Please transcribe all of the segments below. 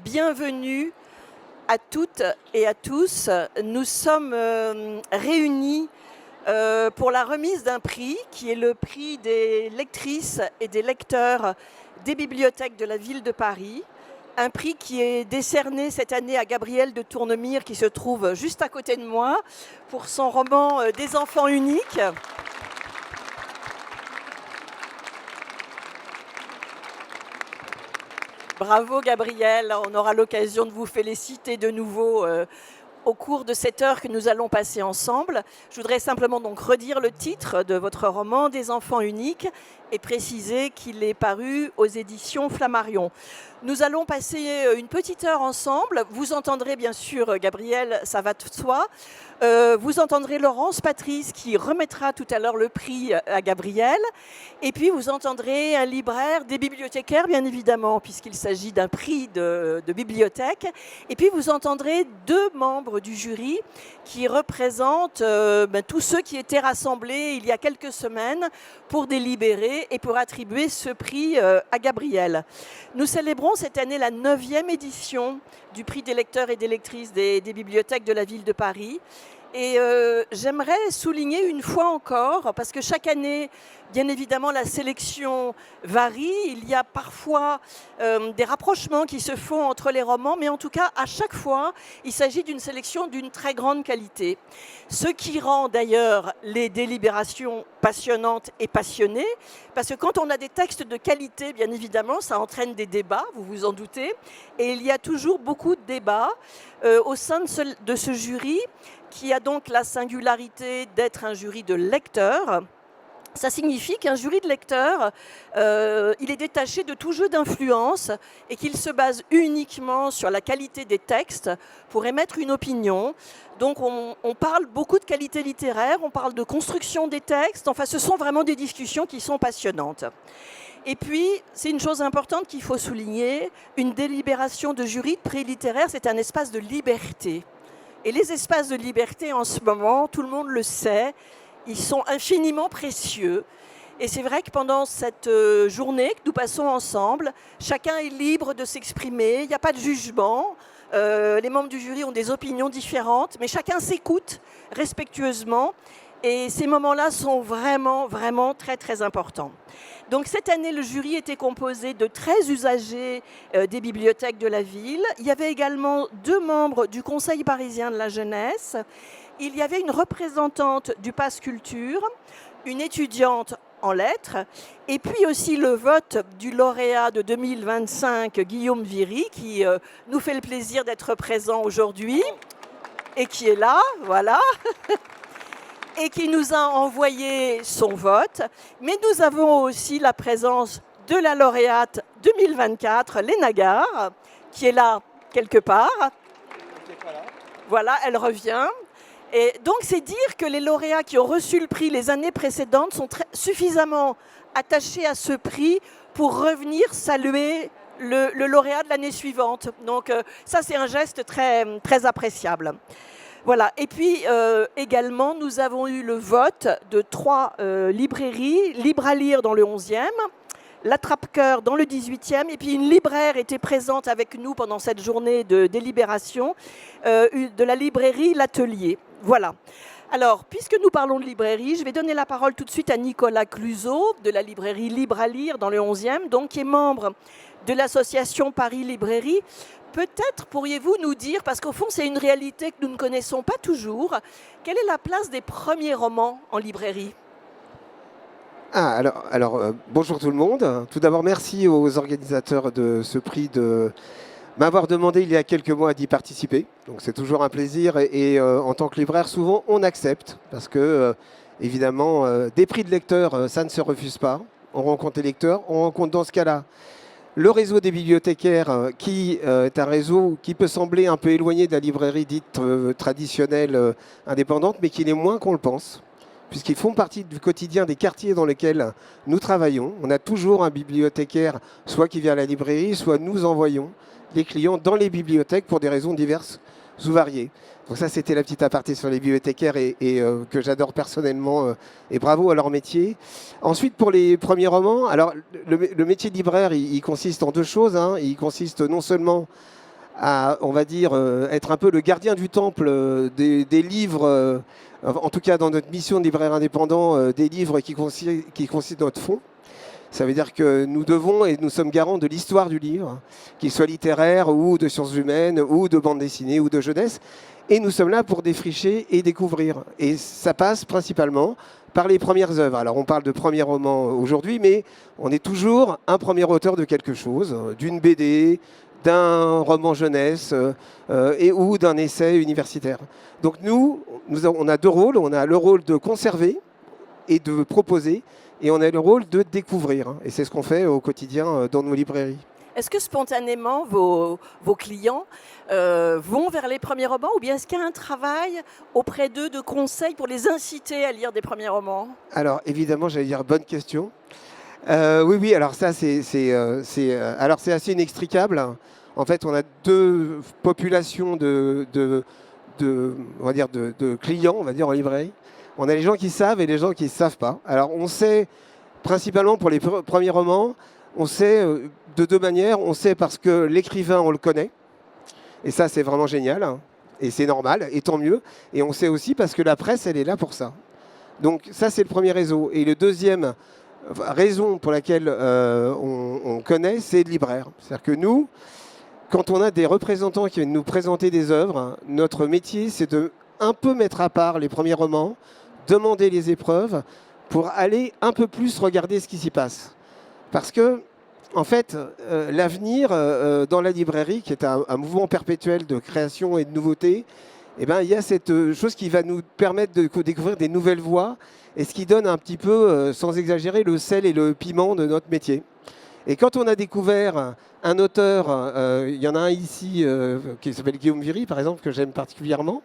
bienvenue à toutes et à tous. Nous sommes réunis pour la remise d'un prix qui est le prix des lectrices et des lecteurs des bibliothèques de la ville de Paris. Un prix qui est décerné cette année à Gabrielle de Tournemire qui se trouve juste à côté de moi pour son roman Des enfants uniques. Bravo Gabrielle, on aura l'occasion de vous féliciter de nouveau au cours de cette heure que nous allons passer ensemble. Je voudrais simplement donc redire le titre de votre roman Des enfants uniques et préciser qu'il est paru aux éditions Flammarion. Nous allons passer une petite heure ensemble. Vous entendrez bien sûr Gabrielle, ça va de soi. Vous entendrez Laurence Patrice qui remettra tout à l'heure le prix à Gabrielle. Et puis vous entendrez un libraire, des bibliothécaires bien évidemment, puisqu'il s'agit d'un prix de bibliothèque. Et puis vous entendrez deux membres du jury qui représentent tous ceux qui étaient rassemblés il y a quelques semaines pour délibérer et pour attribuer ce prix à Gabrielle. Nous célébrons cette année la 9e édition du prix des lecteurs et des lectrices des bibliothèques de la ville de Paris. Et j'aimerais souligner une fois encore, parce que chaque année, bien évidemment, la sélection varie. Il y a parfois des rapprochements qui se font entre les romans, mais en tout cas, à chaque fois, il s'agit d'une sélection d'une très grande qualité. Ce qui rend d'ailleurs les délibérations passionnantes et passionnées, parce que quand on a des textes de qualité, bien évidemment, ça entraîne des débats, vous vous en doutez, et il y a toujours beaucoup de débats au sein de ce jury, qui a donc la singularité d'être un jury de lecteurs. Ça signifie qu'un jury de lecteurs, il est détaché de tout jeu d'influence et qu'il se base uniquement sur la qualité des textes pour émettre une opinion. Donc on parle beaucoup de qualité littéraire, on parle de construction des textes, enfin ce sont vraiment des discussions qui sont passionnantes. Et puis, c'est une chose importante qu'il faut souligner, une délibération de jury de prix littéraire, c'est un espace de liberté. Et les espaces de liberté en ce moment, tout le monde le sait, ils sont infiniment précieux. Et c'est vrai que pendant cette journée que nous passons ensemble, chacun est libre de s'exprimer, il n'y a pas de jugement. Les membres du jury ont des opinions différentes, mais chacun s'écoute respectueusement. Et ces moments-là sont vraiment, vraiment très, très importants. Donc cette année, le jury était composé de 13 usagers des bibliothèques de la ville. Il y avait également 2 membres du Conseil parisien de la jeunesse. Il y avait une représentante du Pass Culture, une étudiante en lettres, et puis aussi le vote du lauréat de 2025, Guillaume Viry, qui nous fait le plaisir d'être présent aujourd'hui et qui est là, voilà. Et qui nous a envoyé son vote. Mais nous avons aussi la présence de la lauréate 2024, Léna Gare, qui est là quelque part. Voilà, elle revient. Et donc, c'est dire que les lauréats qui ont reçu le prix les années précédentes sont suffisamment attachés à ce prix pour revenir saluer le lauréat de l'année suivante. Donc, ça, c'est un geste très, très appréciable. Voilà. Et puis également, nous avons eu le vote de 3 librairies, Libre à lire dans le 11e, l'Attrape-Cœur dans le 18e, et puis une libraire était présente avec nous pendant cette journée de délibération de la librairie L'Atelier. Voilà. Alors, puisque nous parlons de librairie, je vais donner la parole tout de suite à Nicolas Cluzot de la librairie Libre à lire dans le 11e, donc qui est membre de l'association Paris Librairie. Peut-être pourriez-vous nous dire, parce qu'au fond c'est une réalité que nous ne connaissons pas toujours, quelle est la place des premiers romans en librairie ? Bonjour tout le monde. Tout d'abord, merci aux organisateurs de ce prix de m'avoir demandé il y a quelques mois d'y participer. Donc c'est toujours un plaisir et en tant que libraire, souvent on accepte parce que évidemment, des prix de lecteurs, ça ne se refuse pas. On rencontre les lecteurs, on rencontre dans ce cas-là le réseau des bibliothécaires qui est un réseau qui peut sembler un peu éloigné de la librairie dite traditionnelle indépendante, mais qui l'est moins qu'on le pense, puisqu'ils font partie du quotidien des quartiers dans lesquels nous travaillons. On a toujours un bibliothécaire, soit qui vient à la librairie, soit nous envoyons les clients dans les bibliothèques pour des raisons diverses ou variées. Donc ça, c'était la petite aparté sur les bibliothécaires et que j'adore personnellement et bravo à leur métier. Ensuite, pour les premiers romans, alors le métier de libraire, il consiste en 2 choses. Hein. Il consiste non seulement on va dire, être un peu le gardien du temple des livres, en tout cas dans notre mission de libraire indépendant, des livres qui constituent notre fonds. Ça veut dire que nous devons et nous sommes garants de l'histoire du livre, qu'il soit littéraire ou de sciences humaines ou de bande dessinée ou de jeunesse. Et nous sommes là pour défricher et découvrir. Et ça passe principalement par les premières œuvres. Alors on parle de premiers romans aujourd'hui, mais on est toujours un premier auteur de quelque chose, d'une BD, d'un roman jeunesse ou d'un essai universitaire. Donc on a deux rôles. On a le rôle de conserver et de proposer, et on a le rôle de découvrir. Et c'est ce qu'on fait au quotidien dans nos librairies. Est-ce que spontanément vos clients vont vers les premiers romans, ou bien est-ce qu'il y a un travail auprès d'eux de conseils pour les inciter à lire des premiers romans? Alors évidemment, j'allais dire bonne question. Oui, alors ça c'est assez inextricable. En fait, on a deux populations de clients, on va dire, en librairie. On a les gens qui savent et les gens qui ne savent pas. Alors on sait, principalement pour les premiers romans, on sait de deux manières. On sait parce que l'écrivain, on le connaît. Et ça, c'est vraiment génial. Et c'est normal, et tant mieux. Et on sait aussi parce que la presse, elle est là pour ça. Donc ça, c'est le premier réseau. Et le deuxième raison pour laquelle on connaît, c'est le libraire. C'est-à-dire que nous, quand on a des représentants qui viennent nous présenter des œuvres, notre métier, c'est de un peu mettre à part les premiers romans, demander les épreuves pour aller un peu plus regarder ce qui s'y passe. Parce que, en fait, l'avenir dans la librairie, qui est un mouvement perpétuel de création et de nouveauté, eh ben, il y a cette chose qui va nous permettre de découvrir des nouvelles voies et ce qui donne un petit peu, sans exagérer, le sel et le piment de notre métier. Et quand on a découvert un auteur, il y en a un ici qui s'appelle Guillaume Viry, par exemple, que j'aime particulièrement,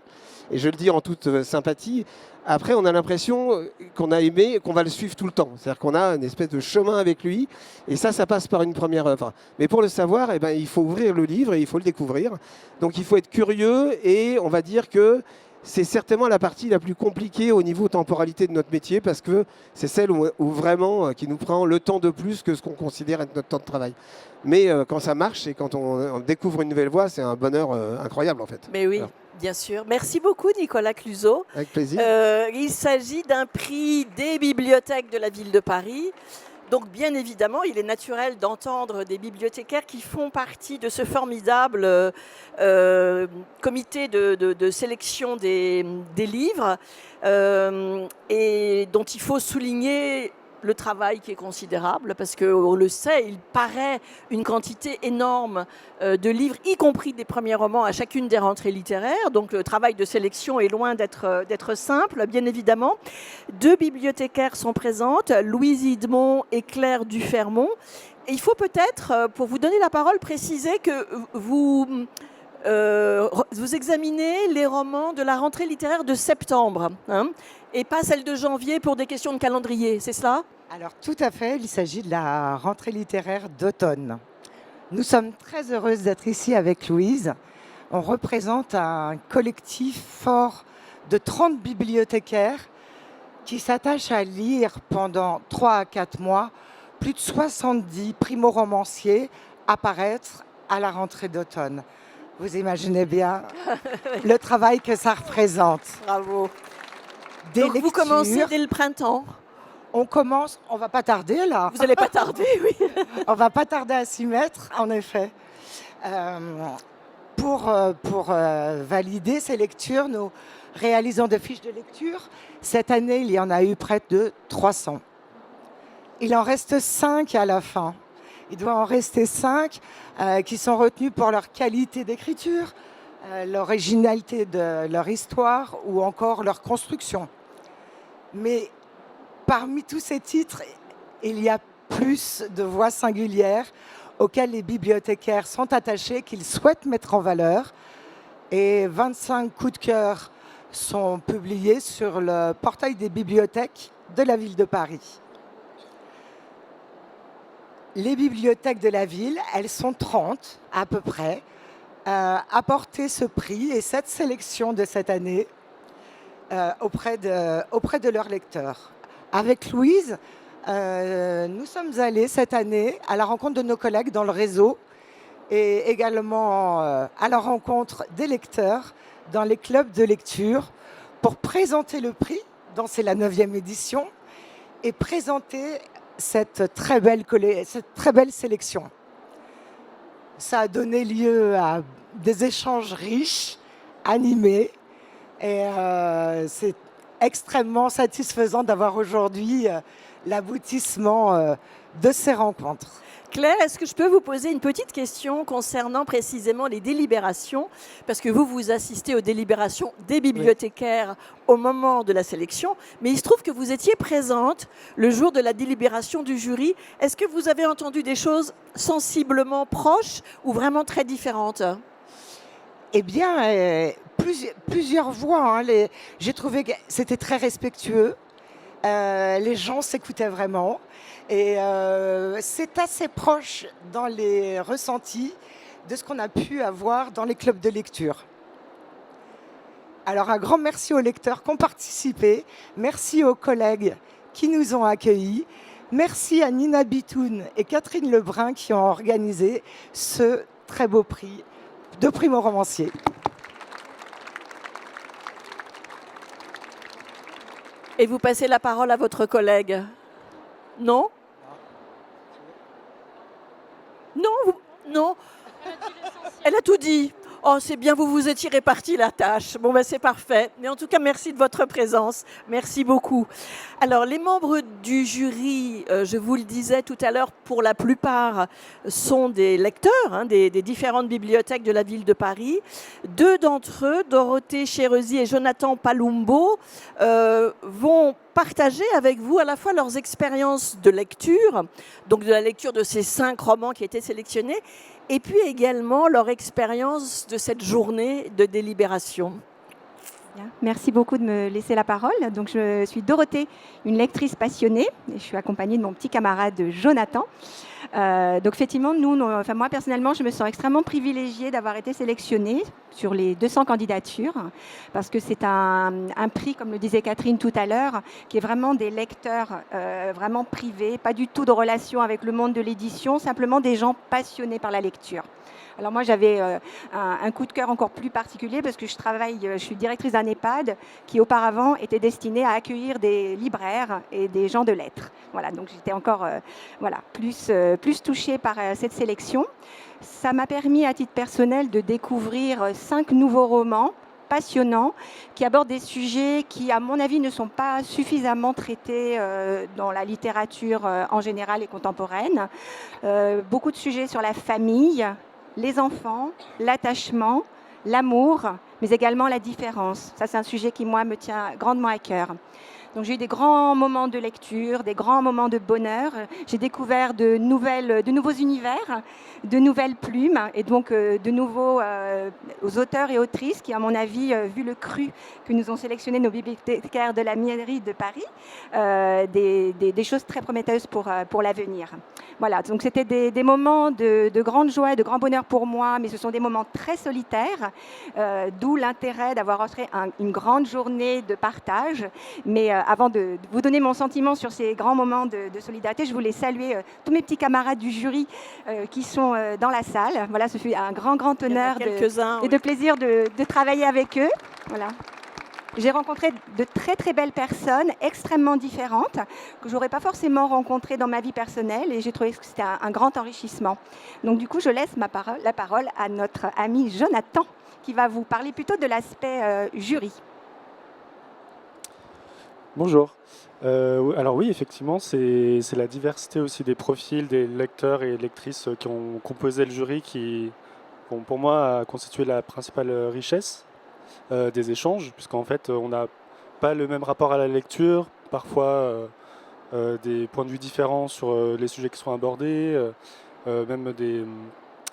et je le dis en toute sympathie, après on a l'impression qu'on a aimé et qu'on va le suivre tout le temps. C'est-à-dire qu'on a une espèce de chemin avec lui, et ça passe par une première œuvre. Mais pour le savoir, eh ben, il faut ouvrir le livre et il faut le découvrir. Donc il faut être curieux, et on va dire que c'est certainement la partie la plus compliquée au niveau temporalité de notre métier, parce que c'est celle où vraiment qui nous prend le temps de plus que ce qu'on considère être notre temps de travail. Mais quand ça marche et quand on découvre une nouvelle voie, c'est un bonheur incroyable en fait. Mais oui, alors, bien sûr. Merci beaucoup Nicolas Cluzot. Avec plaisir. Il s'agit d'un prix des bibliothèques de la ville de Paris. Donc bien évidemment, il est naturel d'entendre des bibliothécaires qui font partie de ce formidable comité de sélection des livres et dont il faut souligner le travail qui est considérable, parce qu'on le sait, il paraît une quantité énorme de livres, y compris des premiers romans, à chacune des rentrées littéraires. Donc le travail de sélection est loin d'être simple, bien évidemment. Deux bibliothécaires sont présentes, Louise Idemont et Claire Dufermont. Et il faut peut-être, pour vous donner la parole, préciser que vous examinez les romans de la rentrée littéraire de septembre, et pas celle de janvier pour des questions de calendrier, c'est cela? Alors tout à fait, il s'agit de la rentrée littéraire d'automne. Nous sommes très heureuses d'être ici avec Louise. On représente un collectif fort de 30 bibliothécaires qui s'attachent à lire pendant 3 à 4 mois plus de 70 primo-romanciers apparaître à la rentrée d'automne. Vous imaginez bien le travail que ça représente. Bravo. Donc vous commencez dès le printemps? On commence, on va pas tarder là. Vous n'allez pas tarder, oui. On va pas tarder à s'y mettre, en effet. Pour valider ces lectures, nous réalisons des fiches de lecture. Cette année, il y en a eu près de 300. Il en reste 5 à la fin. Il doit en rester 5 qui sont retenus pour leur qualité d'écriture, l'originalité de leur histoire ou encore leur construction. Mais parmi tous ces titres, il y a plus de voix singulières auxquelles les bibliothécaires sont attachés, qu'ils souhaitent mettre en valeur. Et 25 coups de cœur sont publiés sur le portail des bibliothèques de la ville de Paris. Les bibliothèques de la ville, elles sont 30 à peu près, à porter ce prix et cette sélection de cette année auprès de leurs lecteurs. Avec Louise, nous sommes allés cette année à la rencontre de nos collègues dans le réseau et également à la rencontre des lecteurs dans les clubs de lecture pour présenter le prix, dont c'est la 9e édition, et présenter cette très belle sélection. Ça a donné lieu à des échanges riches, animés, et c'est extrêmement satisfaisant d'avoir aujourd'hui l'aboutissement de ces rencontres. Claire, est-ce que je peux vous poser une petite question concernant précisément les délibérations? Parce que vous assistez aux délibérations des bibliothécaires au moment de la sélection, mais il se trouve que vous étiez présente le jour de la délibération du jury. Est-ce que vous avez entendu des choses sensiblement proches ou vraiment très différentes? Eh bien, plusieurs voix. Hein. J'ai trouvé que c'était très respectueux. Les gens s'écoutaient vraiment. Et c'est assez proche dans les ressentis de ce qu'on a pu avoir dans les clubs de lecture. Alors un grand merci aux lecteurs qui ont participé. Merci aux collègues qui nous ont accueillis. Merci à Nina Bitoun et Catherine Lebrun qui ont organisé ce très beau prix de primo-romancier. Et vous passez la parole à votre collègue? Non? Non, non. Elle a tout dit. Oh, c'est bien, vous vous étiez réparti la tâche. Bon, ben, c'est parfait. Mais en tout cas, merci de votre présence. Merci beaucoup. Alors, les membres du jury, je vous le disais tout à l'heure, pour la plupart, sont des lecteurs des différentes bibliothèques de la ville de Paris. Deux d'entre eux, Dorothée Chérezy et Jonathan Palumbo, vont partager avec vous à la fois leurs expériences de lecture, donc de la lecture de ces 5 romans qui étaient sélectionnés, et puis également leur expérience de cette journée de délibération. Bien. Merci beaucoup de me laisser la parole. Donc, je suis Dorothée, une lectrice passionnée, et je suis accompagnée de mon petit camarade Jonathan. Donc effectivement, moi personnellement, je me sens extrêmement privilégiée d'avoir été sélectionnée sur les 200 candidatures, parce que c'est un prix, comme le disait Catherine tout à l'heure, qui est vraiment des lecteurs vraiment privés, pas du tout de relation avec le monde de l'édition, simplement des gens passionnés par la lecture. Alors moi, j'avais un coup de cœur encore plus particulier parce que je suis directrice d'un EHPAD qui auparavant était destiné à accueillir des libraires et des gens de lettres. Voilà, donc j'étais encore plus touchée par cette sélection. Ça m'a permis à titre personnel de découvrir 5 nouveaux romans passionnants qui abordent des sujets qui, à mon avis, ne sont pas suffisamment traités dans la littérature en général et contemporaine. Beaucoup de sujets sur la famille, les enfants, l'attachement, l'amour, mais également la différence. Ça, c'est un sujet qui, moi, me tient grandement à cœur. Donc, j'ai eu des grands moments de lecture, des grands moments de bonheur. J'ai découvert de nouveaux univers, de nouvelles plumes, et donc de nouveaux auteurs et autrices qui, à mon avis, vu le cru que nous ont sélectionné nos bibliothécaires de la mairie de Paris, des choses très prometteuses pour l'avenir. Voilà, donc c'était des moments de grande joie et de grand bonheur pour moi, mais ce sont des moments très solitaires, d'où l'intérêt d'avoir offert une grande journée de partage. Mais avant de vous donner mon sentiment sur ces grands moments de solidarité, je voulais saluer tous mes petits camarades du jury qui sont dans la salle. Voilà, ce fut un grand honneur et de plaisir de travailler avec eux. Voilà. J'ai rencontré de très belles personnes extrêmement différentes que je n'aurais pas forcément rencontrées dans ma vie personnelle, et j'ai trouvé que c'était un grand enrichissement. Donc du coup, je laisse la parole à notre ami Jonathan qui va vous parler plutôt de l'aspect jury. Bonjour. Alors oui, effectivement, c'est la diversité aussi des profils des lecteurs et lectrices qui ont composé le jury qui, pour moi, a constitué la principale richesse des échanges, puisqu'en fait, on n'a pas le même rapport à la lecture, parfois des points de vue différents sur les sujets qui sont abordés, même des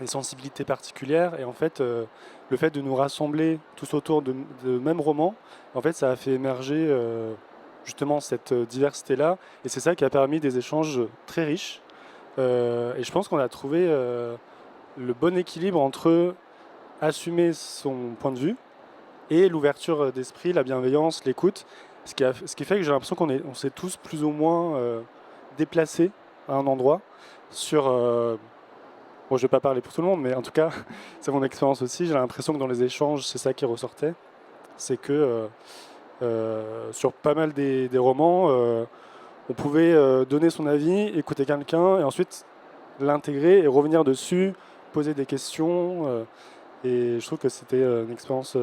sensibilités particulières. Et en fait, le fait de nous rassembler tous autour de mêmes romans, en fait, ça a fait émerger justement cette diversité-là, et c'est ça qui a permis des échanges très riches. Et je pense qu'on a trouvé le bon équilibre entre assumer son point de vue et l'ouverture d'esprit, la bienveillance, l'écoute, ce qui fait que j'ai l'impression qu'on s'est tous plus ou moins déplacés à un endroit sur Bon, je ne vais pas parler pour tout le monde, mais en tout cas, c'est mon expérience aussi. J'ai l'impression que dans les échanges, c'est ça qui ressortait. C'est que sur pas mal des romans, on pouvait donner son avis, écouter quelqu'un et ensuite l'intégrer et revenir dessus, poser des questions. Et je trouve que c'était une expérience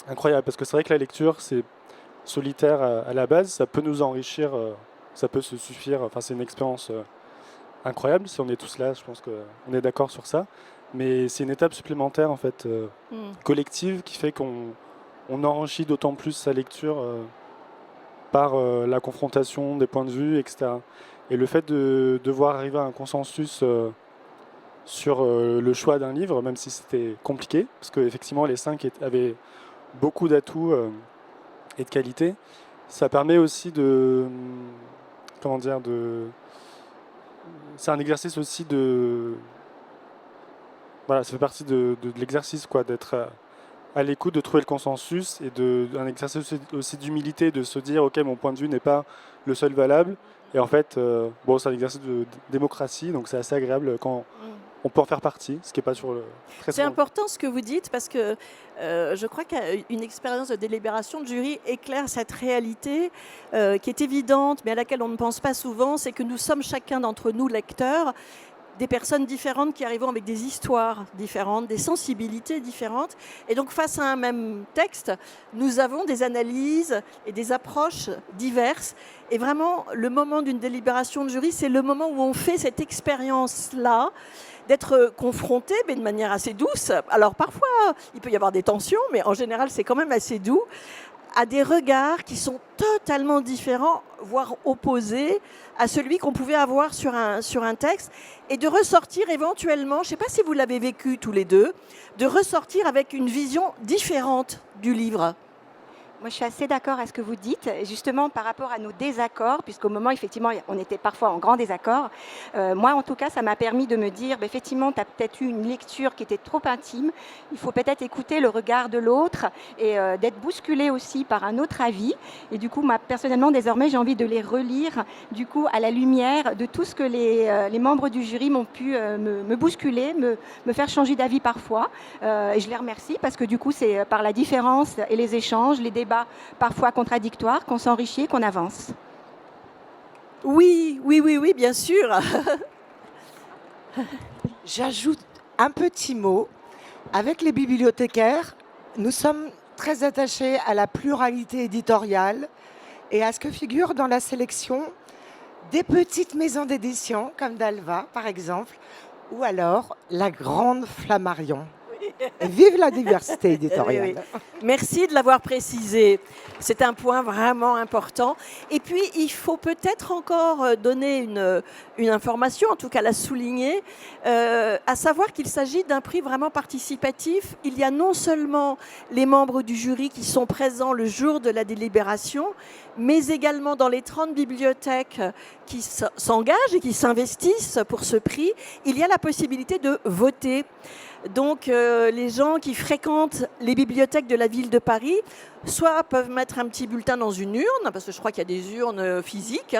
incroyable parce que c'est vrai que la lecture, c'est solitaire à la base, ça peut nous enrichir, ça peut se suffire. Enfin, c'est une expérience incroyable. Si on est tous là, je pense qu'on est d'accord sur ça. Mais c'est une étape supplémentaire en fait, collective qui fait qu'on enrichit d'autant plus sa lecture par la confrontation des points de vue, etc. Et le fait de devoir arriver à un consensus sur le choix d'un livre, même si c'était compliqué, parce qu'effectivement les 5 avaient beaucoup d'atouts et de qualités, ça permet aussi de... Comment dire c'est un exercice aussi de... Voilà, ça fait partie de l'exercice, quoi, d'être à l'écoute, de trouver le consensus et un exercice aussi d'humilité, de se dire ok, mon point de vue n'est pas le seul valable. Et en fait, bon, c'est un exercice de démocratie, donc c'est assez agréable quand on peut en faire partie, ce qui n'est pas sur le. C'est important ce que vous dites parce que je crois qu'une expérience de délibération de jury éclaire cette réalité qui est évidente, mais à laquelle on ne pense pas souvent, c'est que nous sommes chacun d'entre nous lecteurs, des personnes différentes qui arrivent avec des histoires différentes, des sensibilités différentes. Et donc face à un même texte, nous avons des analyses et des approches diverses. Et vraiment, le moment d'une délibération de jury, c'est le moment où on fait cette expérience-là, d'être confronté, mais de manière assez douce. Alors parfois, il peut y avoir des tensions, mais en général, c'est quand même assez doux, à des regards qui sont totalement différents, voire opposés à celui qu'on pouvait avoir sur un texte, et de ressortir éventuellement, je ne sais pas si vous l'avez vécu tous les deux, de ressortir avec une vision différente du livre. Moi, je suis assez d'accord à ce que vous dites, justement par rapport à nos désaccords, puisqu'au moment, effectivement, on était parfois en grand désaccord. Moi, en tout cas, ça m'a permis de me dire, effectivement, tu as peut-être eu une lecture qui était trop intime. Il faut peut-être écouter le regard de l'autre et d'être bousculé aussi par un autre avis. Et du coup, moi, personnellement, désormais, j'ai envie de les relire, du coup, à la lumière de tout ce que les membres du jury m'ont pu me bousculer, me faire changer d'avis parfois. Et je les remercie parce que, du coup, c'est par la différence et les échanges, les débats parfois contradictoires, qu'on s'enrichit et qu'on avance. Oui, bien sûr. J'ajoute un petit mot. Avec les bibliothécaires, nous sommes très attachés à la pluralité éditoriale et à ce que figure dans la sélection des petites maisons d'édition, comme Dalva, par exemple, ou alors la Grande Flammarion. Vive la diversité éditoriale. Oui. Merci de l'avoir précisé. C'est un point vraiment important. Et puis, il faut peut-être encore donner une information, en tout cas la souligner, à savoir qu'il s'agit d'un prix vraiment participatif. Il y a non seulement les membres du jury qui sont présents le jour de la délibération, mais également dans les 30 bibliothèques qui s'engagent et qui s'investissent pour ce prix, il y a la possibilité de voter. Donc les gens qui fréquentent les bibliothèques de la ville de Paris, soit peuvent mettre un petit bulletin dans une urne, parce que je crois qu'il y a des urnes physiques,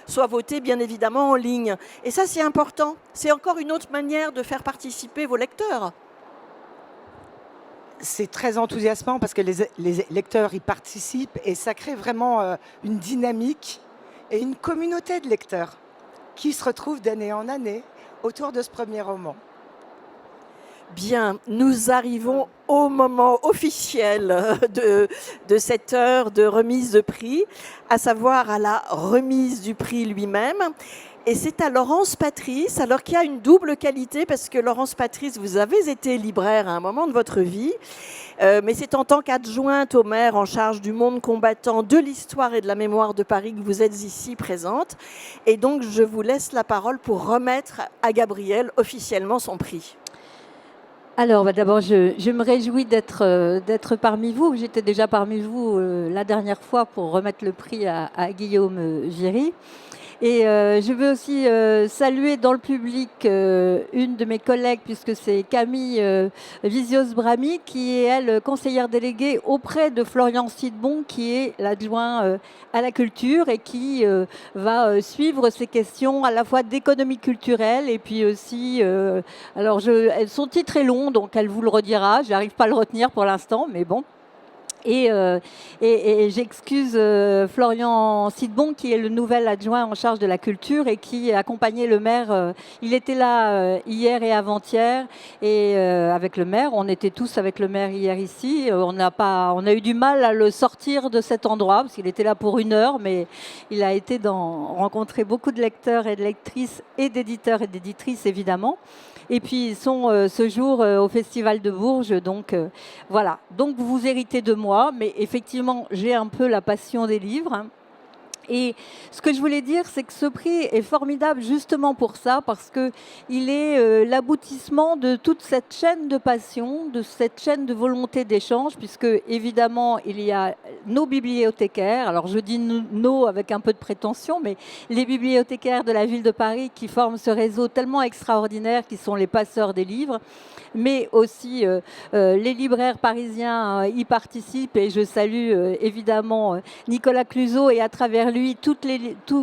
soit voter bien évidemment en ligne. Et ça, c'est important. C'est encore une autre manière de faire participer vos lecteurs. C'est très enthousiasmant parce que les lecteurs y participent et ça crée vraiment une dynamique et une communauté de lecteurs qui se retrouvent d'année en année autour de ce premier roman. Bien, nous arrivons au moment officiel de cette heure de remise de prix, à savoir à la remise du prix lui-même. Et c'est à Laurence Patrice, alors qu'il y a une double qualité, parce que Laurence Patrice, vous avez été libraire à un moment de votre vie, mais c'est en tant qu'adjointe au maire en charge du monde combattant, de l'histoire et de la mémoire de Paris que vous êtes ici présente. Et donc, je vous laisse la parole pour remettre à Gabrielle officiellement son prix. Alors, d'abord, je me réjouis d'être parmi vous. J'étais déjà parmi vous la dernière fois pour remettre le prix à Guillaume Giry. Et je veux aussi saluer dans le public une de mes collègues, puisque c'est Camille Visios-Bramy, qui est, elle, conseillère déléguée auprès de Florian Sidbon, qui est l'adjoint à la culture et qui va suivre ces questions à la fois d'économie culturelle et puis aussi... alors, son titre est long, donc elle vous le redira. Je n'arrive pas à le retenir pour l'instant, mais bon. Et j'excuse Florian Sidbon, qui est le nouvel adjoint en charge de la culture et qui accompagnait le maire. Il était là hier et avant-hier, et avec le maire, on était tous avec le maire hier ici. On a eu du mal à le sortir de cet endroit parce qu'il était là pour 1 heure, mais il a été rencontrer beaucoup de lecteurs et de lectrices et d'éditeurs et d'éditrices évidemment. Et puis ils sont ce jour au Festival de Bourges, donc voilà. Donc vous héritez de moi, mais effectivement j'ai un peu la passion des livres. Hein. Et ce que je voulais dire, c'est que ce prix est formidable justement pour ça, parce qu'il est l'aboutissement de toute cette chaîne de passion, de cette chaîne de volonté d'échange, puisque évidemment, il y a nos bibliothécaires, alors je dis nos avec un peu de prétention, mais les bibliothécaires de la ville de Paris qui forment ce réseau tellement extraordinaire, qui sont les passeurs des livres, mais aussi les libraires parisiens y participent, et je salue évidemment Nicolas Cluzot et à travers lui tous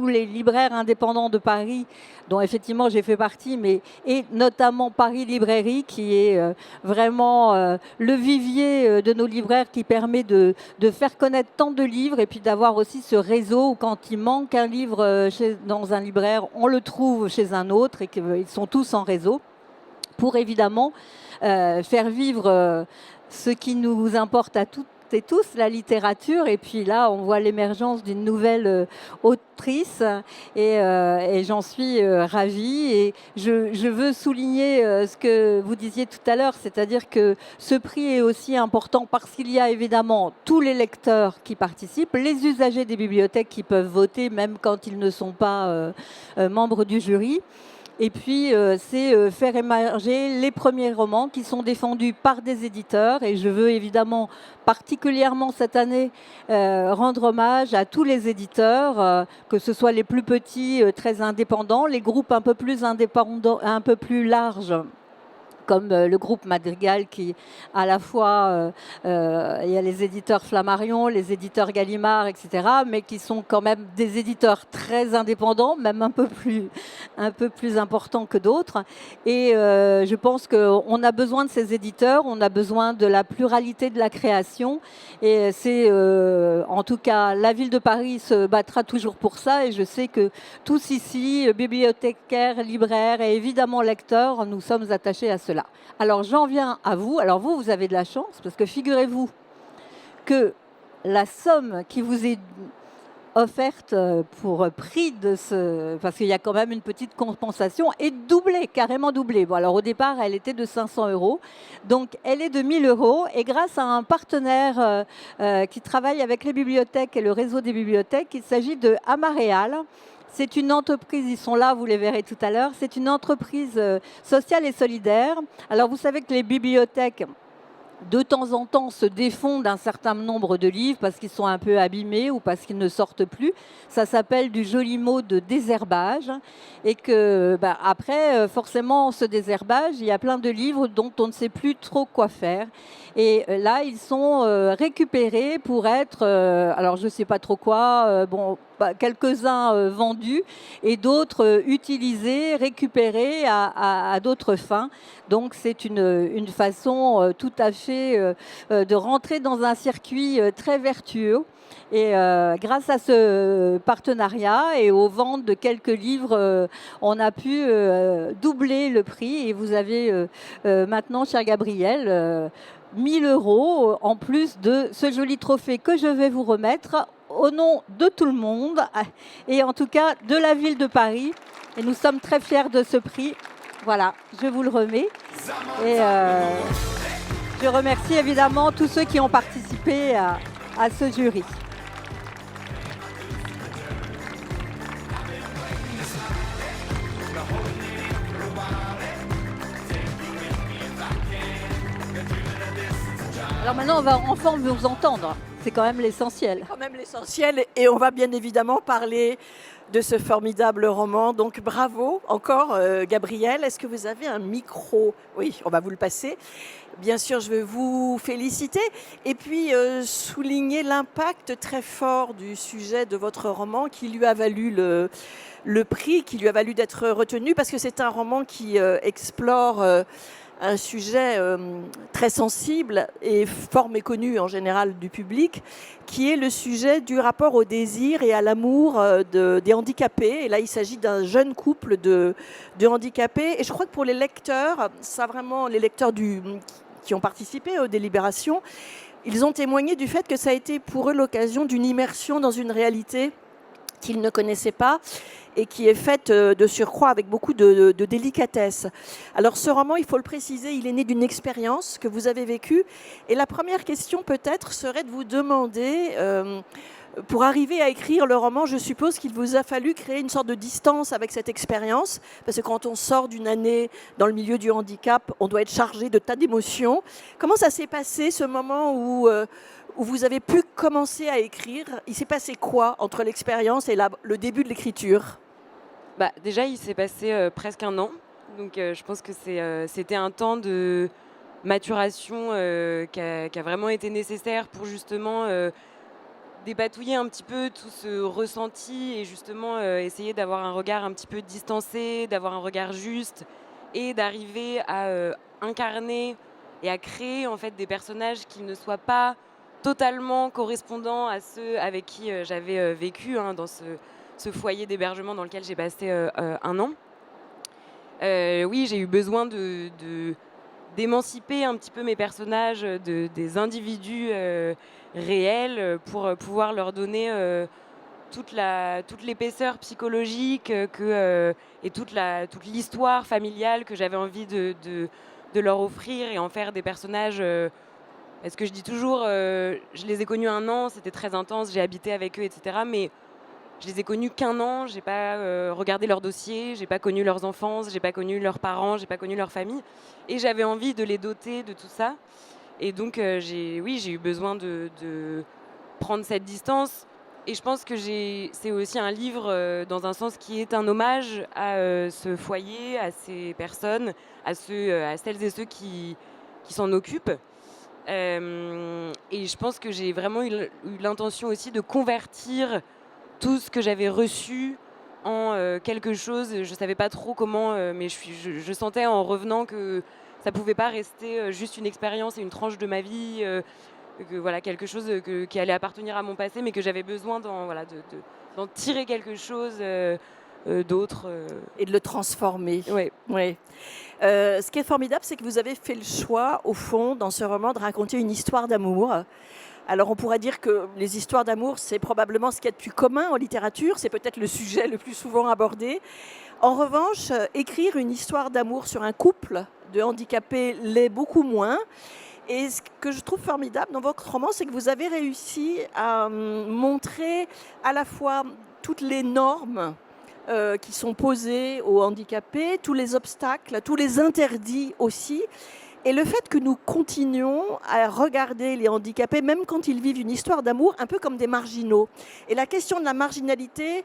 les libraires indépendants de Paris, dont effectivement j'ai fait partie, et notamment Paris Librairie, qui est vraiment le vivier de nos libraires, qui permet de faire connaître tant de livres, et puis d'avoir aussi ce réseau où quand il manque un livre dans un libraire, on le trouve chez un autre, et qu'ils sont tous en réseau, pour évidemment faire vivre ce qui nous importe à toutes et tous, la littérature. Et puis là, on voit l'émergence d'une nouvelle autrice, et j'en suis ravie. Et je veux souligner ce que vous disiez tout à l'heure, c'est-à-dire que ce prix est aussi important parce qu'il y a évidemment tous les lecteurs qui participent, les usagers des bibliothèques qui peuvent voter, même quand ils ne sont pas membres du jury. Et puis, c'est faire émerger les premiers romans qui sont défendus par des éditeurs. Et je veux évidemment, particulièrement cette année, rendre hommage à tous les éditeurs, que ce soit les plus petits, très indépendants, les groupes un peu plus indépendants, un peu plus larges, comme le groupe Madrigal, qui à la fois, il y a les éditeurs Flammarion, les éditeurs Gallimard, etc., mais qui sont quand même des éditeurs très indépendants, même un peu plus importants que d'autres. Et je pense qu'on a besoin de ces éditeurs, on a besoin de la pluralité de la création. Et c'est, en tout cas, la ville de Paris se battra toujours pour ça. Et je sais que tous ici, bibliothécaires, libraires et évidemment lecteurs, nous sommes attachés à cela. Alors j'en viens à vous. Alors vous avez de la chance, parce que figurez-vous que la somme qui vous est offerte pour prix de ce... Parce qu'il y a quand même une petite compensation, est doublée, carrément doublée. Bon, alors au départ, elle était de 500 €. Donc elle est de 1 000 €. Et grâce à un partenaire qui travaille avec les bibliothèques et le réseau des bibliothèques, il s'agit de Amaréal. C'est une entreprise, ils sont là, vous les verrez tout à l'heure, c'est une entreprise sociale et solidaire. Alors vous savez que les bibliothèques, de temps en temps, se défont d'un certain nombre de livres parce qu'ils sont un peu abîmés ou parce qu'ils ne sortent plus. Ça s'appelle du joli mot de désherbage. Et que, après, forcément, ce désherbage, il y a plein de livres dont on ne sait plus trop quoi faire. Et là, ils sont récupérés pour être, alors je ne sais pas trop quoi, quelques-uns vendus et d'autres utilisés, récupérés à d'autres fins. Donc c'est une façon tout à fait de rentrer dans un circuit très vertueux. Et grâce à ce partenariat et aux ventes de quelques livres, on a pu doubler le prix. Et vous avez maintenant, cher Gabriel, 1 000 € en plus de ce joli trophée que je vais vous remettre au nom de tout le monde et en tout cas de la ville de Paris. Et nous sommes très fiers de ce prix. Voilà, je vous le remets. Et je remercie évidemment tous ceux qui ont participé à ce jury. Alors maintenant, on va enfin vous entendre. C'est quand même l'essentiel. Quand même l'essentiel. Et on va bien évidemment parler de ce formidable roman. Donc bravo encore, Gabrielle. Est-ce que vous avez un micro? Oui, on va vous le passer. Bien sûr, je veux vous féliciter et puis souligner l'impact très fort du sujet de votre roman qui lui a valu le prix, qui lui a valu d'être retenu, parce que c'est un roman qui explore un sujet très sensible et fort méconnu en général du public, qui est le sujet du rapport au désir et à l'amour des handicapés. Et là, il s'agit d'un jeune couple de handicapés. Et je crois que pour les lecteurs, ça vraiment, les lecteurs qui ont participé aux délibérations, ils ont témoigné du fait que ça a été pour eux l'occasion d'une immersion dans une réalité qu'ils ne connaissaient pas et qui est faite de surcroît avec beaucoup de délicatesse. Alors ce roman, il faut le préciser, il est né d'une expérience que vous avez vécue. Et la première question peut-être serait de vous demander, pour arriver à écrire le roman, je suppose qu'il vous a fallu créer une sorte de distance avec cette expérience, parce que quand on sort d'une année dans le milieu du handicap, on doit être chargé de tas d'émotions. Comment ça s'est passé, ce moment où vous avez pu commencer à écrire? Il s'est passé quoi entre l'expérience et le début de l'écriture? Déjà, il s'est passé presque un an. Donc, je pense que c'était un temps de maturation qui a vraiment été nécessaire pour justement dépatouiller un petit peu tout ce ressenti et justement essayer d'avoir un regard un petit peu distancé, d'avoir un regard juste et d'arriver à incarner et à créer en fait des personnages qui ne soient pas totalement correspondants à ceux avec qui j'avais vécu dans ce foyer d'hébergement dans lequel j'ai passé un an. Oui, j'ai eu besoin d'émanciper un petit peu mes personnages des individus réels pour pouvoir leur donner toute l'épaisseur psychologique et toute l'histoire familiale que j'avais envie de leur offrir et en faire des personnages. Parce que je dis toujours, je les ai connus un an, c'était très intense, j'ai habité avec eux, etc. Mais je les ai connus qu'un an, j'ai pas regardé leur dossier, j'ai pas connu leurs enfances, j'ai pas connu leurs parents, j'ai pas connu leur famille. Et j'avais envie de les doter de tout ça. Et donc, j'ai eu besoin de prendre cette distance. Et je pense que c'est aussi un livre, dans un sens, qui est un hommage à ce foyer, à ces personnes, à celles et ceux qui s'en occupent. Et je pense que j'ai vraiment eu l'intention aussi de convertir tout ce que j'avais reçu en quelque chose. Je ne savais pas trop comment, mais je sentais en revenant que ça ne pouvait pas rester juste une expérience et une tranche de ma vie, que, voilà, quelque chose qui allait appartenir à mon passé, mais que j'avais besoin d'en tirer quelque chose d'autre. Et de le transformer. Ouais. Oui. Ce qui est formidable, c'est que vous avez fait le choix, au fond, dans ce roman, de raconter une histoire d'amour. Alors on pourrait dire que les histoires d'amour, c'est probablement ce qu'il y a de plus commun en littérature, c'est peut-être le sujet le plus souvent abordé. En revanche, écrire une histoire d'amour sur un couple de handicapés l'est beaucoup moins. Et ce que je trouve formidable dans votre roman, c'est que vous avez réussi à montrer à la fois toutes les normes qui sont posées aux handicapés, tous les obstacles, tous les interdits aussi. Et le fait que nous continuons à regarder les handicapés, même quand ils vivent une histoire d'amour, un peu comme des marginaux. Et la question de la marginalité,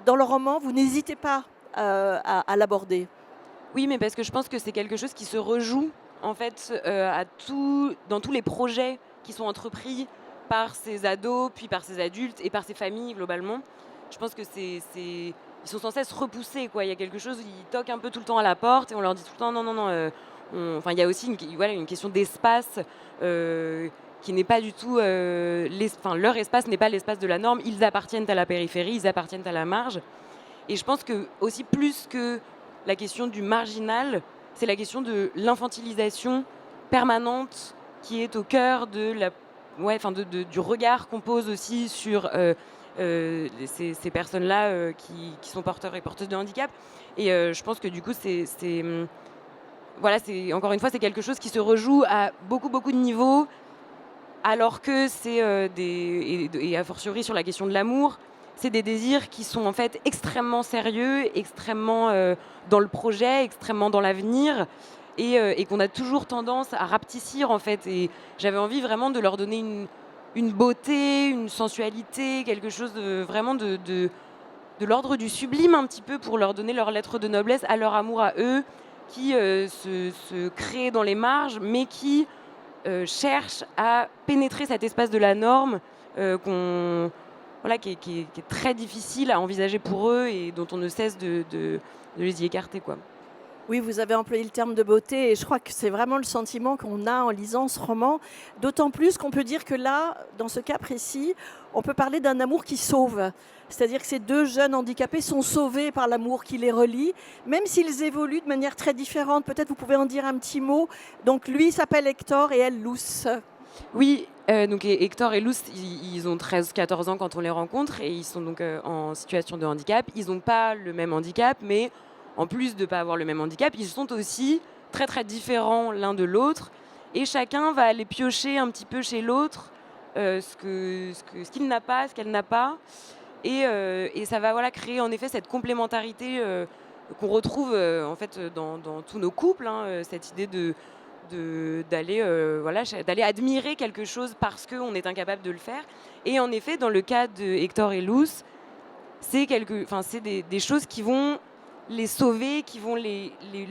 dans le roman, vous n'hésitez pas à l'aborder. Oui, mais parce que je pense que c'est quelque chose qui se rejoue en fait dans tous les projets qui sont entrepris par ces ados, puis par ces adultes et par ces familles globalement. Je pense que ils sont sans cesse repoussés, quoi. Il y a quelque chose, ils toquent un peu tout le temps à la porte et on leur dit tout le temps non. Il y a aussi une question d'espace qui n'est pas du tout... leur espace n'est pas l'espace de la norme. Ils appartiennent à la périphérie, ils appartiennent à la marge. Et je pense que aussi plus que la question du marginal, c'est la question de l'infantilisation permanente qui est au cœur du regard qu'on pose aussi sur ces personnes-là qui sont porteurs et porteuses de handicap. Et je pense que du coup, encore une fois, c'est quelque chose qui se rejoue à beaucoup de niveaux, alors que c'est et a fortiori sur la question de l'amour, c'est des désirs qui sont en fait extrêmement sérieux, extrêmement dans le projet, extrêmement dans l'avenir, et qu'on a toujours tendance à rapetissir en fait. Et j'avais envie vraiment de leur donner une beauté, une sensualité, quelque chose de vraiment de l'ordre du sublime un petit peu pour leur donner leur lettre de noblesse à leur amour à eux, qui se crée dans les marges, mais qui cherche à pénétrer cet espace de la norme qui est très difficile à envisager pour eux et dont on ne cesse de les y écarter, quoi. Oui, vous avez employé le terme de beauté et je crois que c'est vraiment le sentiment qu'on a en lisant ce roman. D'autant plus qu'on peut dire que là, dans ce cas précis, on peut parler d'un amour qui sauve. C'est-à-dire que ces deux jeunes handicapés sont sauvés par l'amour qui les relie, même s'ils évoluent de manière très différente. Peut-être vous pouvez en dire un petit mot. Donc lui s'appelle Hector et elle Luce. Oui, donc Hector et Luce, ils ont 13-14 ans quand on les rencontre et ils sont donc en situation de handicap. Ils n'ont pas le même handicap, mais en plus de ne pas avoir le même handicap, ils sont aussi très très différents l'un de l'autre et chacun va aller piocher un petit peu chez l'autre ce qu'il n'a pas, ce qu'elle n'a pas et ça va créer en effet cette complémentarité qu'on retrouve en fait dans tous nos couples, cette idée d'aller admirer quelque chose parce qu'on est incapable de le faire. Et en effet, dans le cas de Hector et Luce, c'est des choses qui vont les sauver, qui vont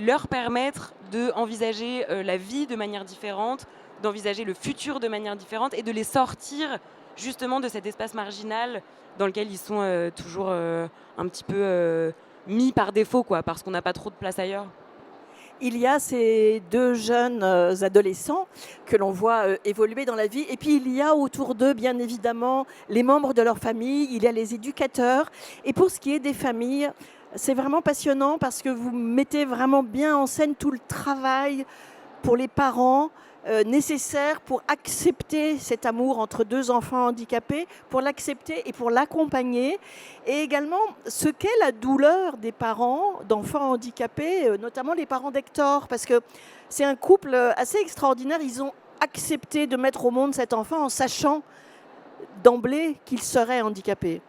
leur permettre d'envisager la vie de manière différente, d'envisager le futur de manière différente et de les sortir justement de cet espace marginal dans lequel ils sont toujours un petit peu mis par défaut, quoi, parce qu'on n'a pas trop de place ailleurs. Il y a ces deux jeunes adolescents que l'on voit évoluer dans la vie. Et puis, il y a autour d'eux, bien évidemment, les membres de leur famille. Il y a les éducateurs. Et pour ce qui est des familles, c'est vraiment passionnant parce que vous mettez vraiment bien en scène tout le travail pour les parents nécessaire pour accepter cet amour entre deux enfants handicapés, pour l'accepter et pour l'accompagner. Et également, ce qu'est la douleur des parents d'enfants handicapés, notamment les parents d'Hector, parce que c'est un couple assez extraordinaire. Ils ont accepté de mettre au monde cet enfant en sachant d'emblée qu'il serait handicapé.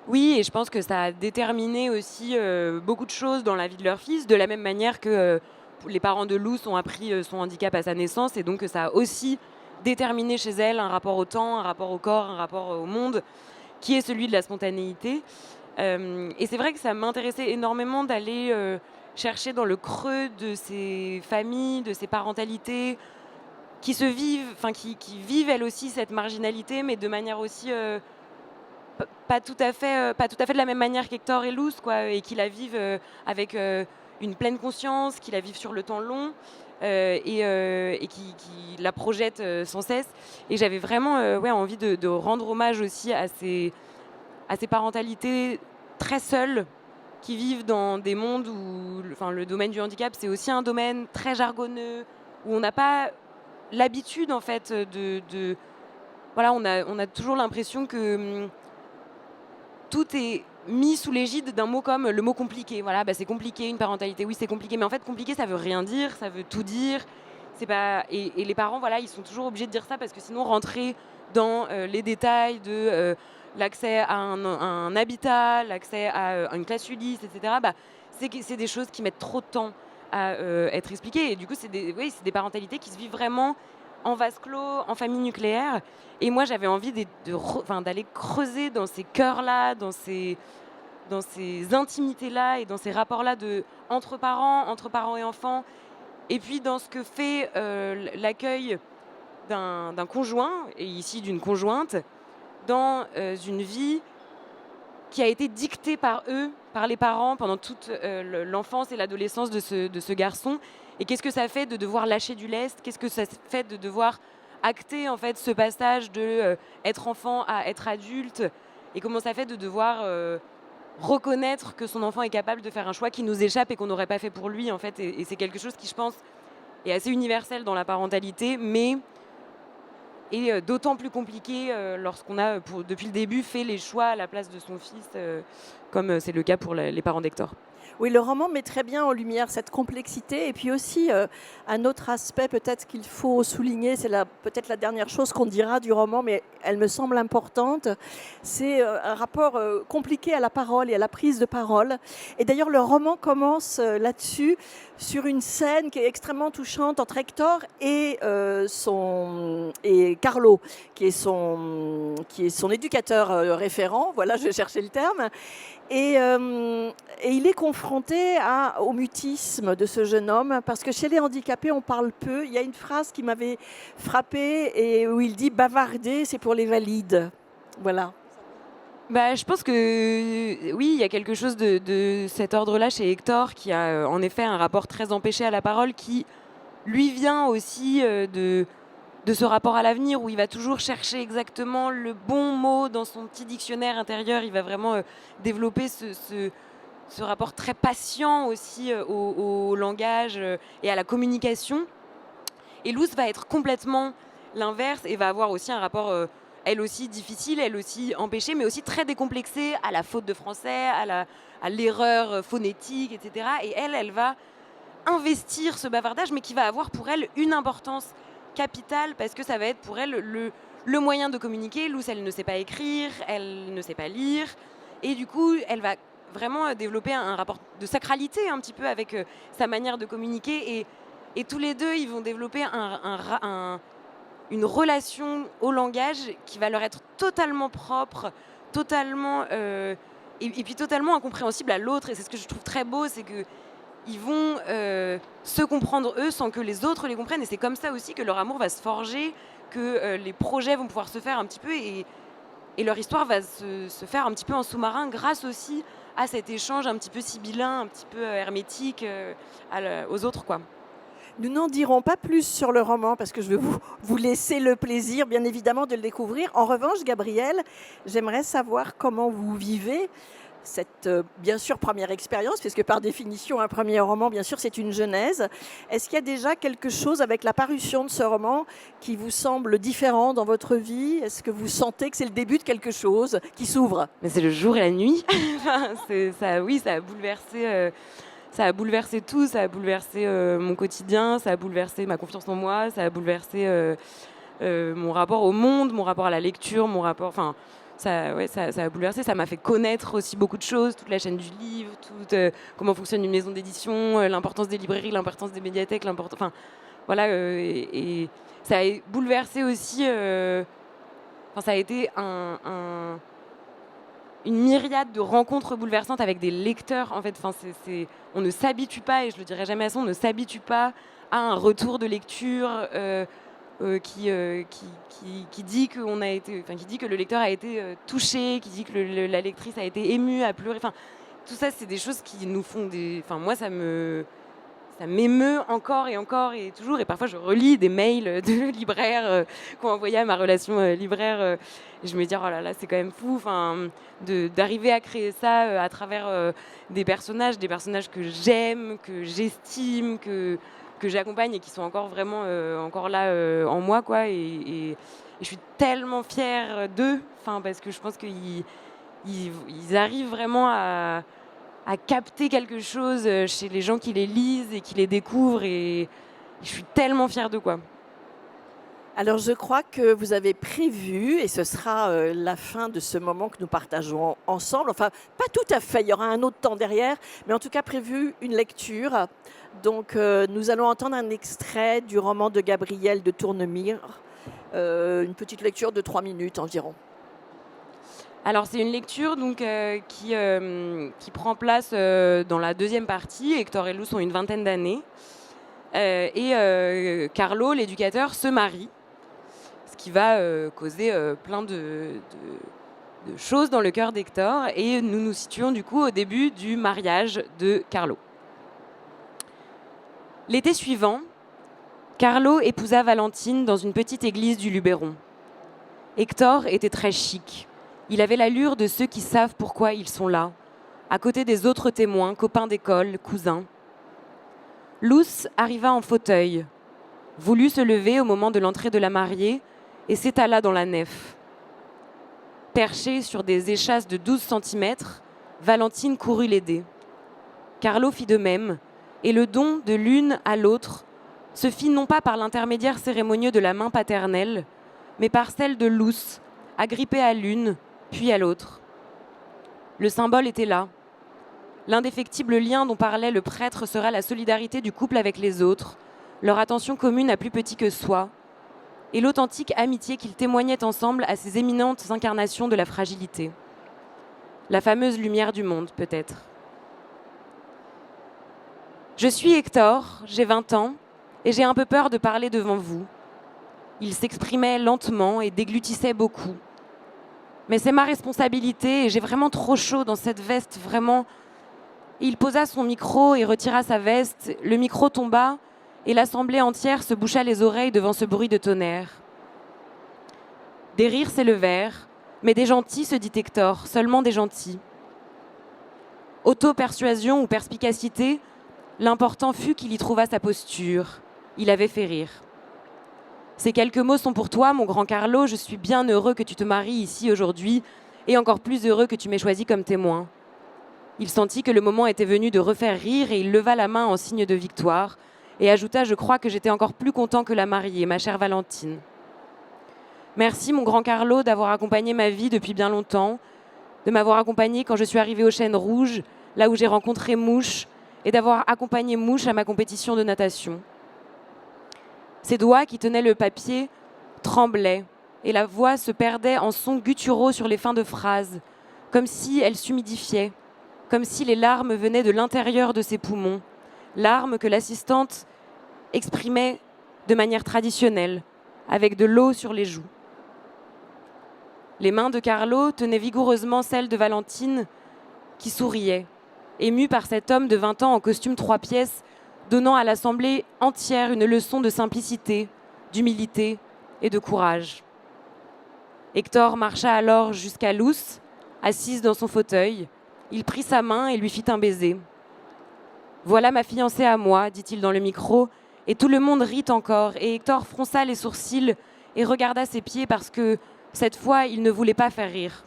Oui, et je pense que ça a déterminé aussi beaucoup de choses dans la vie de leur fils, de la même manière que les parents de Luce ont appris son handicap à sa naissance, et donc ça a aussi déterminé chez elle un rapport au temps, un rapport au corps, un rapport au monde, qui est celui de la spontanéité. Et c'est vrai que ça m'intéressait énormément d'aller chercher dans le creux de ces familles, de ces parentalités, qui vivent elles aussi cette marginalité, mais de manière aussi pas tout à fait de la même manière qu'Hector et Luce, quoi, et qui la vivent avec une pleine conscience, qui la vivent sur le temps long et qui la projettent sans cesse. Et j'avais vraiment envie de rendre hommage aussi à ces parentalités très seules qui vivent dans des mondes où le domaine du handicap, c'est aussi un domaine très jargonneux, où on n'a pas l'habitude en fait on a toujours l'impression que tout est mis sous l'égide d'un mot comme le mot compliqué. C'est compliqué, une parentalité, oui c'est compliqué, mais en fait compliqué ça veut rien dire, ça veut tout dire. C'est pas... et les parents, ils sont toujours obligés de dire ça parce que sinon rentrer dans les détails de l'accès à un habitat, l'accès à une classe Ulysse, etc., c'est des choses qui mettent trop de temps à être expliquées. Et du coup, c'est des parentalités qui se vivent vraiment en vase clos, en famille nucléaire. Et moi, j'avais envie d'aller creuser dans ces cœurs-là, dans ces intimités-là et dans ces rapports-là entre parents et enfants. Et puis dans ce que fait l'accueil d'un conjoint, et ici d'une conjointe, dans une vie qui a été dictée par eux, par les parents, pendant toute l'enfance et l'adolescence de ce garçon. Et qu'est-ce que ça fait de devoir lâcher du lest? Qu'est-ce que ça fait de devoir acter en fait ce passage de être enfant à être adulte? Et comment ça fait de devoir reconnaître que son enfant est capable de faire un choix qui nous échappe et qu'on n'aurait pas fait pour lui en fait? Et c'est quelque chose qui, je pense, est assez universel dans la parentalité, mais est d'autant plus compliqué lorsqu'on a, depuis le début, fait les choix à la place de son fils, comme c'est le cas pour les parents d'Hector. Oui, le roman met très bien en lumière cette complexité et puis aussi un autre aspect peut-être qu'il faut souligner, c'est peut-être la dernière chose qu'on dira du roman, mais elle me semble importante, c'est un rapport compliqué à la parole et à la prise de parole. Et d'ailleurs, le roman commence là-dessus, sur une scène qui est extrêmement touchante entre Hector et Carlo, qui est son éducateur référent, voilà, je cherchais le terme. Et il est confronté au mutisme de ce jeune homme, parce que chez les handicapés, on parle peu. Il y a une phrase qui m'avait frappée, et où il dit « bavarder, c'est pour les valides ». Voilà. Bah, je pense que oui, il y a quelque chose de cet ordre-là chez Hector, qui a en effet un rapport très empêché à la parole, qui lui vient aussi de ce rapport à l'avenir, où il va toujours chercher exactement le bon mot dans son petit dictionnaire intérieur. Il va vraiment développer ce rapport très patient aussi au langage et à la communication. Et Luce va être complètement l'inverse et va avoir aussi un rapport, elle aussi difficile, elle aussi empêchée, mais aussi très décomplexée à la faute de français, à l'erreur phonétique, etc. Et elle va investir ce bavardage, mais qui va avoir pour elle une importance capitale, parce que ça va être pour elle le moyen de communiquer. Luce, elle ne sait pas écrire, elle ne sait pas lire, et du coup, elle va vraiment développer un rapport de sacralité un petit peu avec sa manière de communiquer, et tous les deux, ils vont développer une relation au langage qui va leur être totalement propre, totalement et puis totalement incompréhensible à l'autre. Et c'est ce que je trouve très beau, c'est que ils vont se comprendre eux sans que les autres les comprennent. Et c'est comme ça aussi que leur amour va se forger, que les projets vont pouvoir se faire un petit peu, et leur histoire va se faire un petit peu en sous-marin, grâce aussi à cet échange un petit peu sibyllin, un petit peu hermétique aux autres, quoi. Nous n'en dirons pas plus sur le roman, parce que je veux vous laisser le plaisir, bien évidemment, de le découvrir. En revanche, Gabrielle, j'aimerais savoir comment vous vivez cette, bien sûr, première expérience, puisque par définition, un premier roman, bien sûr, c'est une genèse. Est-ce qu'il y a déjà quelque chose avec la parution de ce roman qui vous semble différent dans votre vie? Est-ce que vous sentez que c'est le début de quelque chose qui s'ouvre? Mais c'est le jour et la nuit. Oui, ça a bouleversé... Ça a bouleversé tout, ça a bouleversé mon quotidien, ça a bouleversé ma confiance en moi, ça a bouleversé mon rapport au monde, mon rapport à la lecture, mon rapport... Enfin, ça a bouleversé, ça m'a fait connaître aussi beaucoup de choses, toute la chaîne du livre, comment fonctionne une maison d'édition, l'importance des librairies, l'importance des médiathèques, enfin, voilà, et ça a bouleversé aussi... ça a été une myriade de rencontres bouleversantes avec des lecteurs, en fait. Enfin, on ne s'habitue pas, et je le dirai jamais assez, on ne s'habitue pas à un retour de lecture qui dit qui dit que le lecteur a été touché, qui dit que la lectrice a été émue, a pleuré. Enfin, tout ça, c'est des choses qui nous font moi, ça m'émeut encore et toujours. Et parfois, je relis des mails de libraires qui ont envoyé à ma relation libraire. Et je me dis, oh là là, c'est quand même fou, d'arriver à créer ça à travers des personnages que j'aime, que j'estime, que j'accompagne, et qui sont encore vraiment encore là en moi, quoi. Et je suis tellement fière d'eux, parce que je pense qu'ils arrivent vraiment à capter quelque chose chez les gens qui les lisent et qui les découvrent, et je suis tellement fière d'eux, quoi. Alors, je crois que vous avez prévu, et ce sera la fin de ce moment que nous partageons ensemble, enfin, pas tout à fait, il y aura un autre temps derrière, mais en tout cas prévu une lecture. Donc, nous allons entendre un extrait du roman de Gabrielle de Tournemire, une petite lecture de 3 minutes environ. Alors, c'est une lecture donc, qui prend place dans la deuxième partie. Hector et Luce ont une vingtaine d'années. Et Carlo, l'éducateur, se marie. Ce qui va causer plein de choses dans le cœur d'Hector. Et nous nous situons du coup au début du mariage de Carlo. L'été suivant, Carlo épousa Valentine dans une petite église du Luberon. Hector était très chic. Il avait l'allure de ceux qui savent pourquoi ils sont là, à côté des autres témoins, copains d'école, cousins. Luce arriva en fauteuil, voulut se lever au moment de l'entrée de la mariée et s'étala dans la nef. Perchée sur des échasses de 12 cm, Valentine courut l'aider. Carlo fit de même, et le don de l'une à l'autre se fit non pas par l'intermédiaire cérémonieux de la main paternelle, mais par celle de Luce, agrippée à l'une, puis à l'autre. Le symbole était là. L'indéfectible lien dont parlait le prêtre sera la solidarité du couple avec les autres, leur attention commune à plus petit que soi, et l'authentique amitié qu'ils témoignaient ensemble à ces éminentes incarnations de la fragilité. La fameuse lumière du monde, peut-être. Je suis Hector, j'ai 20 ans, et j'ai un peu peur de parler devant vous. Il s'exprimait lentement et déglutissait beaucoup. Mais c'est ma responsabilité et j'ai vraiment trop chaud dans cette veste, vraiment. Il posa son micro et retira sa veste. Le micro tomba et l'assemblée entière se boucha les oreilles devant ce bruit de tonnerre. Des rires s'élevèrent, mais des gentils, se dit Hector, seulement des gentils. Auto-persuasion ou perspicacité, l'important fut qu'il y trouva sa posture. Il avait fait rire. Ces quelques mots sont pour toi, mon grand Carlo. Je suis bien heureux que tu te maries ici aujourd'hui et encore plus heureux que tu m'aies choisi comme témoin. Il sentit que le moment était venu de refaire rire et il leva la main en signe de victoire et ajouta « Je crois que j'étais encore plus content que la mariée, ma chère Valentine. » Merci, mon grand Carlo, d'avoir accompagné ma vie depuis bien longtemps, de m'avoir accompagné quand je suis arrivée au Chêne Rouge, là où j'ai rencontré Mouche, et d'avoir accompagné Mouche à ma compétition de natation. Ses doigts qui tenaient le papier tremblaient et la voix se perdait en sons gutturaux sur les fins de phrases, comme si elle s'humidifiait, comme si les larmes venaient de l'intérieur de ses poumons, larmes que l'assistante exprimait de manière traditionnelle, avec de l'eau sur les joues. Les mains de Carlo tenaient vigoureusement celles de Valentine, qui souriait, émue par cet homme de 20 ans en costume 3 pièces, donnant à l'assemblée entière une leçon de simplicité, d'humilité et de courage. Hector marcha alors jusqu'à Luce, assise dans son fauteuil. Il prit sa main et lui fit un baiser. « Voilà ma fiancée à moi », dit-il dans le micro, et tout le monde rit encore, et Hector fronça les sourcils et regarda ses pieds parce que, cette fois, il ne voulait pas faire rire.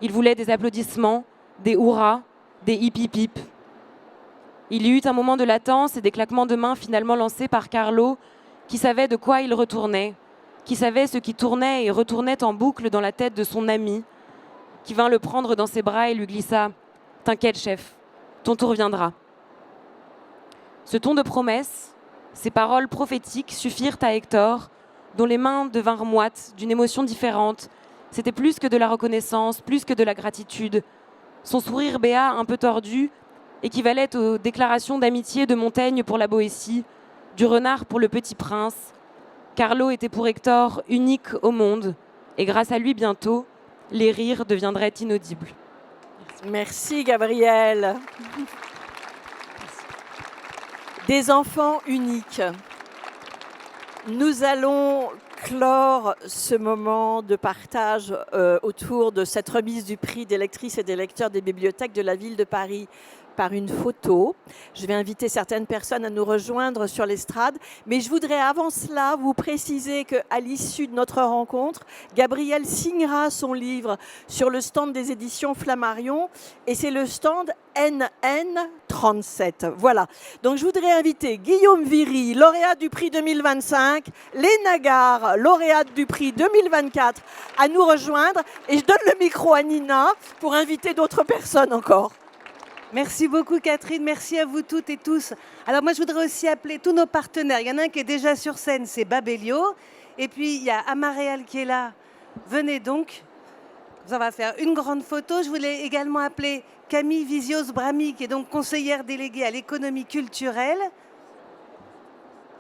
Il voulait des applaudissements, des hurrahs, des hip-hip-hip. Il y eut un moment de latence et des claquements de mains finalement lancés par Carlo, qui savait de quoi il retournait, qui savait ce qui tournait et retournait en boucle dans la tête de son ami, qui vint le prendre dans ses bras et lui glissa « T'inquiète, chef, ton tour viendra ». Ce ton de promesse, ces paroles prophétiques suffirent à Hector, dont les mains devinrent moites d'une émotion différente. C'était plus que de la reconnaissance, plus que de la gratitude. Son sourire béat un peu tordu équivalait aux déclarations d'amitié de Montaigne pour la Boétie, du renard pour le petit prince. Carlo était pour Hector unique au monde, et grâce à lui bientôt, les rires deviendraient inaudibles. Merci Gabrielle. Des enfants uniques. Nous allons clore ce moment de partage autour de cette remise du prix des lectrices et des lecteurs des bibliothèques de la ville de Paris par une photo. Je vais inviter certaines personnes à nous rejoindre sur l'estrade, mais je voudrais avant cela vous préciser qu'à l'issue de notre rencontre, Gabrielle signera son livre sur le stand des éditions Flammarion et c'est le stand NN37. Voilà. Donc je voudrais inviter Guillaume Viry, lauréat du prix 2025, Léna Gare, lauréate du prix 2024, à nous rejoindre et je donne le micro à Nina pour inviter d'autres personnes encore. Merci beaucoup Catherine, merci à vous toutes et tous. Alors moi je voudrais aussi appeler tous nos partenaires. Il y en a un qui est déjà sur scène, c'est Babelio. Et puis il y a Amaréal qui est là. Venez donc. On va faire une grande photo. Je voulais également appeler Camille Visios-Bramy, qui est donc conseillère déléguée à l'économie culturelle.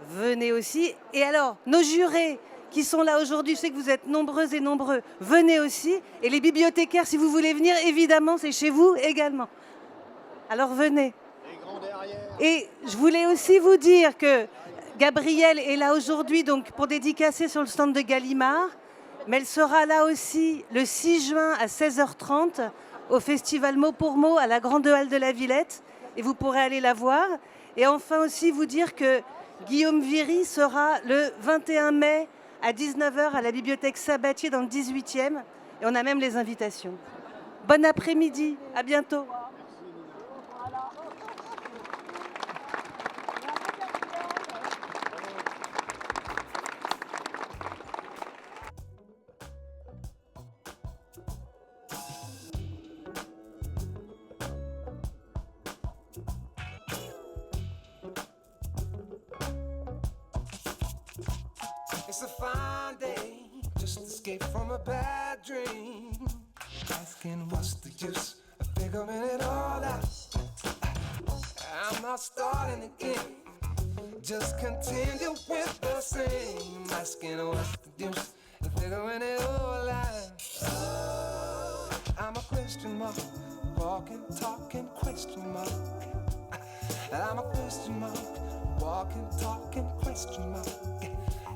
Venez aussi. Et alors, nos jurés qui sont là aujourd'hui, je sais que vous êtes nombreuses et nombreux, venez aussi. Et les bibliothécaires, si vous voulez venir, évidemment, c'est chez vous également. Alors venez. Et je voulais aussi vous dire que Gabrielle est là aujourd'hui donc pour dédicacer sur le stand de Gallimard, mais elle sera là aussi le 6 juin à 16h30 au festival Mot pour Mot à la Grande Halle de la Villette et vous pourrez aller la voir. Et enfin aussi vous dire que Guillaume Viry sera le 21 mai à 19h à la bibliothèque Sabatier dans le 18e et on a même les invitations. Bon après-midi, à bientôt. It's a fine day, just escaped from a bad dream. Asking what's the use of figuring it all out. I'm not starting again, just continue with the same. Asking what's the use of figuring it all out. I'm a question mark, walking, talking, question mark. I'm a question mark, walking, talking, question mark.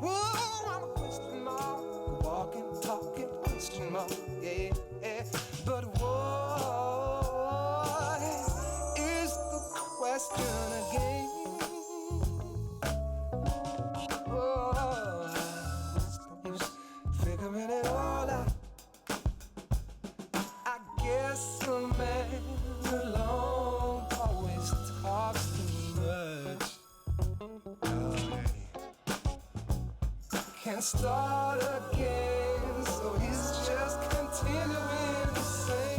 Ooh, I'm a question mark, walking, talking, question mark. Yeah, yeah. But what is the question again? Oh, figuring it all out. I guess a man alone always talks too much. Can't start again, so he's just continuing the same.